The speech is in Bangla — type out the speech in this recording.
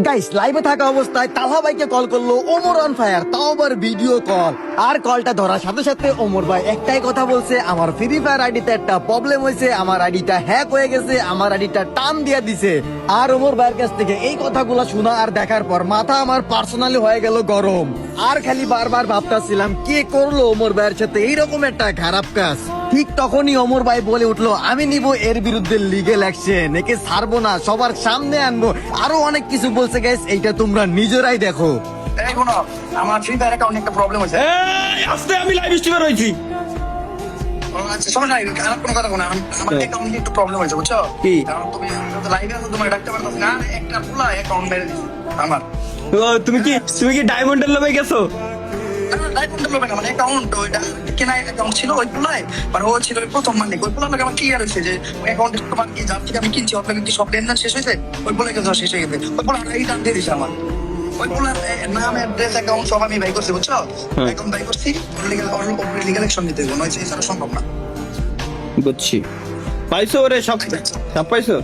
গাইস লাইভে থাকা অবস্থায় তালহা ভাইকে কল করলো ওমর অন ফায়ার, তাও আবার ভিডিও কল। আর কলটা ধরার সাথে সাথে ওমর ভাই একটাই কথা বলছে, আমার ফ্রি ফায়ার আইডিতে একটা প্রবলেম হয়েছে, আমার আইডিটা হ্যাক হয়ে গেছে, আমার আইডিটা টান দিয়া দিছে। আর ওমর ভাইয়ের কাছ থেকে এই কথাগুলো শোনা আর দেখার পর মাথা আমার পার্সোনালি হয়ে গেল গরম। আর খালি বারবার ভাবতাছিলাম কে করলো ওমর ভাইয়ের সাথে এইরকম একটা খারাপ কাজ। ঠিক তখনই ওমর ভাই বলে উঠলো, আমি নিব এর বিরুদ্ধে লিগেল অ্যাকশন, একে ছাড়বো না, সবার সামনে আনবো, আরো অনেক কিছু বলছে। গাইস এইটা তোমরা নিজেরাই দেখো। এই শোনো, আমার ফ্রি ফায়ার অ্যাকাউন্টে একটা প্রবলেম হয়েছে। এই আজকে আমি লাইভ স্ট্রিমার হইছি। আচ্ছা সমস্যা নাই, খারাপ কোনো কথা না। আমার অ্যাকাউন্টে একটু প্রবলেম হয়েছে, বুঝছো? কি? কারণ তুমি লাইভে আছো, তোমার ডাকতে পারতাম না, একটা পুলা অ্যাকাউন্ট মেরে দিছে আমার। ও, তুমি কি ডায়মন্ডের লোভে গেছো? মানে অ্যাকাউন্ট ওইটা কেনা অ্যাকাউন্ট ছিল ওই পুলায়, মানে ও ছিল ওই প্রথম মালিক। ওই পুলা আমার ক্লিয়ার হয়েছে যে ওই অ্যাকাউন্টে তোমার কি যার থেকে আমি কিনছি ওর থেকে সব লেনদেন শেষ হয়েছে, ওই পুলা কিন্তু শেষ হয়ে গেছে। ওই পুলা রিটার্ন দিয়ে দিছে আমার। ওই পুলার নাম অ্যাড্রেস অ্যাকাউন্ট সব আমি বাই করছি, বুঝছো? অ্যাকাউন্ট বাই করছি, লিগ্যাল অ্যাকশন নিতে হবে, নয় এছাড়া সম্ভব না। বুঝছি। পাইছো ওরে, সব পাইছো?